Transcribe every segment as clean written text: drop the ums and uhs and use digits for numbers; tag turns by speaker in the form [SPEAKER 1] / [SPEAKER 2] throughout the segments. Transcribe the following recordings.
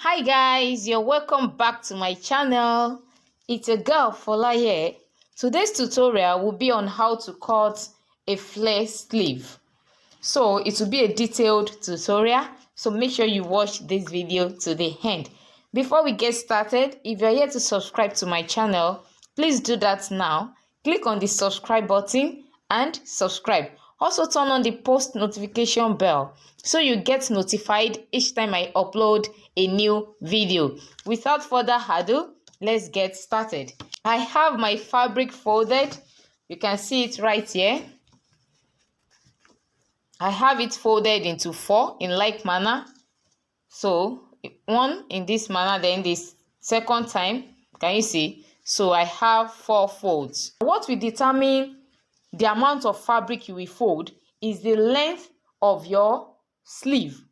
[SPEAKER 1] Hi guys, you're welcome back to my channel. It's a girl Fola here. Today's tutorial will be on how to cut a flare sleeve. So it will be a detailed tutorial, so make sure you watch this video to the end. Before we get started, if you're here to subscribe to my channel, please do that now. Click on the subscribe button and subscribe. Also turn on the post notification bell so you get notified each time I upload a new video. Without further ado, let's get started. I have my fabric folded. You can see it right here. I have it folded into 4 in like manner. So one in this manner, then this second time, can you see? So I have 4 folds. What will determine the amount of fabric you will fold is the length of your sleeve.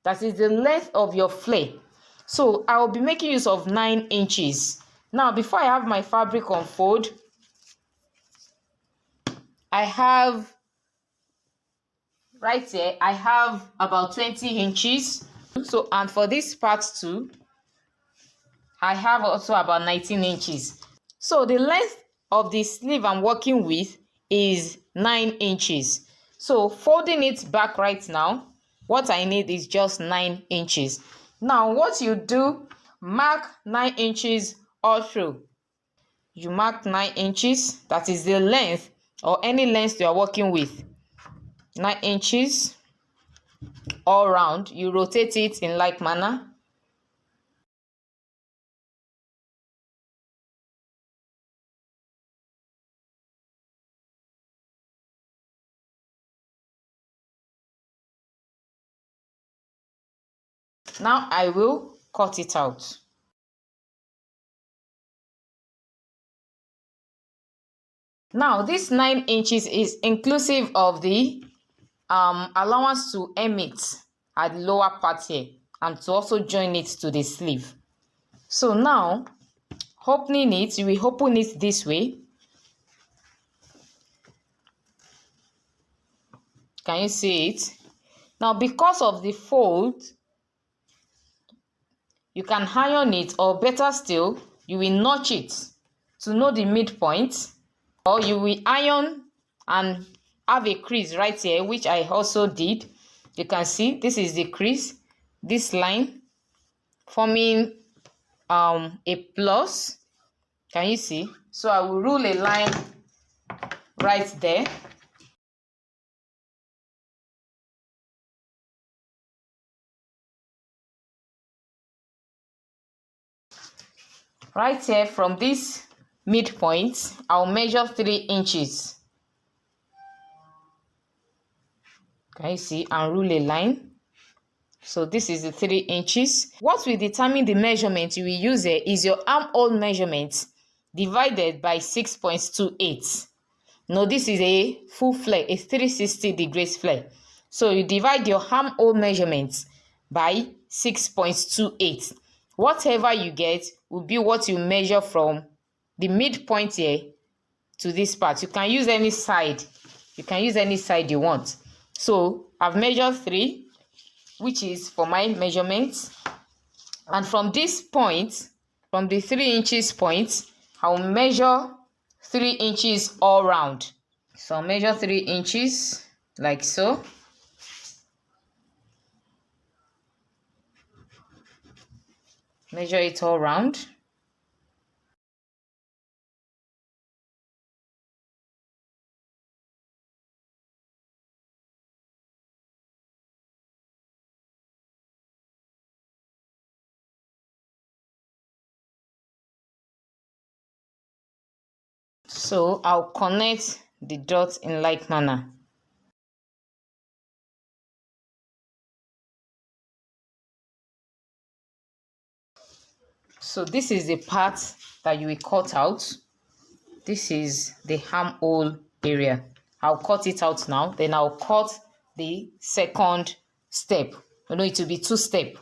[SPEAKER 1] That is the length of your flare. So I will be making use of 9 inches. Now, before I have my fabric unfold, I have right here, I have about 20 inches. So, and for this part too, I have also about 19 inches. So the length of the sleeve I'm working with is 9 inches. So folding it back right now, what I need is just 9 inches. Now what you do, mark 9 inches all through. You mark 9 inches, that is the length or any length you are working with. 9 inches all round. You rotate it in like manner. Now I will cut it out. Now this 9 inches is inclusive of the allowance to hem it at the lower part here and to also join it to the sleeve. So now opening it, you will open it this way. Can you see it? Now because of the fold, you can iron it, or better still, you will notch it to know the midpoint, or you will iron and have a crease right here, which I also did. You can see this is the crease, this line forming a plus. Can you see? So I will rule a line right there. Right here from this midpoint, I'll measure 3 inches. Can you see? And rule a line. So this is the 3 inches. What will determine the measurement you will use here is your armhole measurement divided by 6.28. Now this is a full flare, a 360 degrees flare. So you divide your armhole measurement by 6.28. Whatever you get will be what you measure from the midpoint here to this part. You can use any side. You can use any side you want. So I've measured 3, which is for my measurement. And from this point, from the 3 inches point, I'll measure 3 inches all round. So I'll measure 3 inches like so. Measure it all round. So I'll connect the dots in like manner. So this is the part that you will cut out. This is the armhole area. I'll cut it out now. Then I'll cut the second step. You know, it will be 2 steps.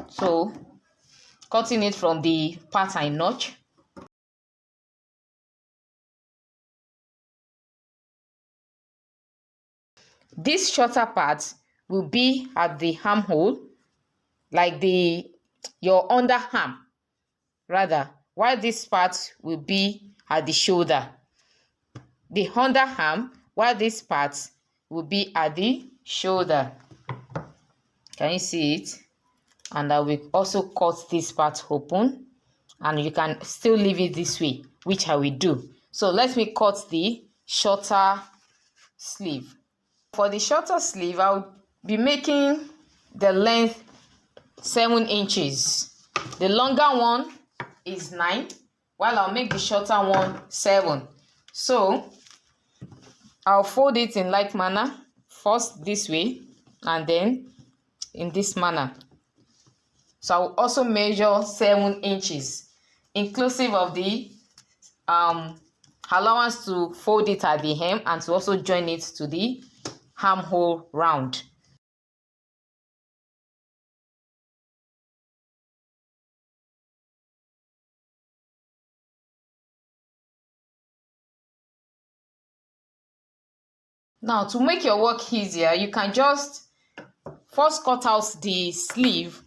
[SPEAKER 1] So cutting it from the part I notch. This shorter part will be at the armhole, like your underarm rather, while this part will be at the shoulder. The underarm, while this part will be at the shoulder. Can you see it? And I will also cut this part open, and you can still leave it this way, which I will do. So let me cut the shorter sleeve. For the shorter sleeve, I'll be making the length 7 inches. The longer one is 9, while I'll make the shorter one 7. So I'll fold it in like manner, first this way and then in this manner. So I'll also measure 7 inches, inclusive of the allowance to fold it at the hem and to also join it to the armhole round. Now, to make your work easier, you can just first cut out the sleeve,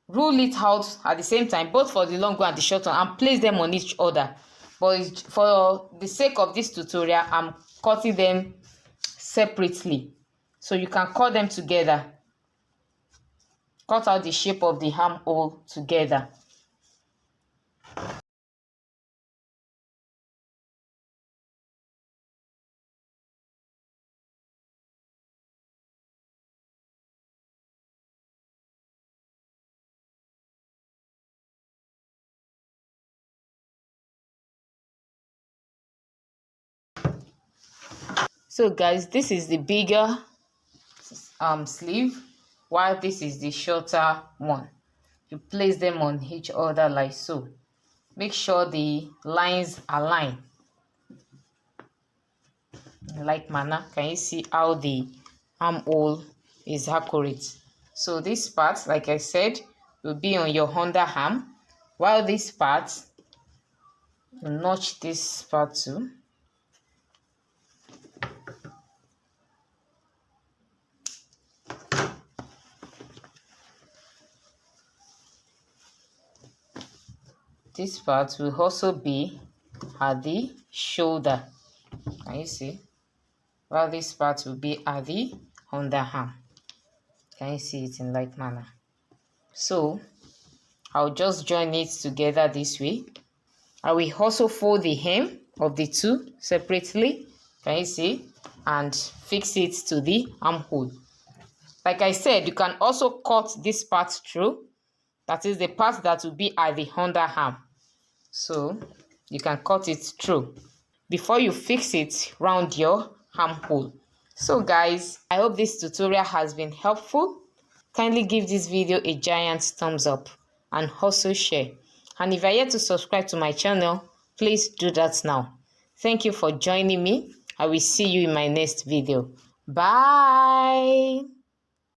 [SPEAKER 1] rule it out at the same time, both for the long one and the short one, and place them on each other. But for the sake of this tutorial, I'm cutting them separately. So you can cut them together. Cut out the shape of the armhole together. So guys, this is the bigger sleeve, while this is the shorter one. You place them on each other like so. Make sure the lines align in like manner. Can you see how the armhole is accurate? So this part, like I said, will be on your underarm, while this part, notch this part too. This part will also be at the shoulder. Can you see? While this part will be at the underarm. Can you see it in like manner? So I'll just join it together this way. I will also fold the hem of the two separately. Can you see? And fix it to the armhole. Like I said, you can also cut this part through. That is the part that will be at the underarm. So you can cut it through before you fix it round your armhole. So guys, I hope this tutorial has been helpful. Kindly give this video a giant thumbs up and also share. And if you are yet to subscribe to my channel, please do that now. Thank you for joining me. I will see you in my next video. Bye.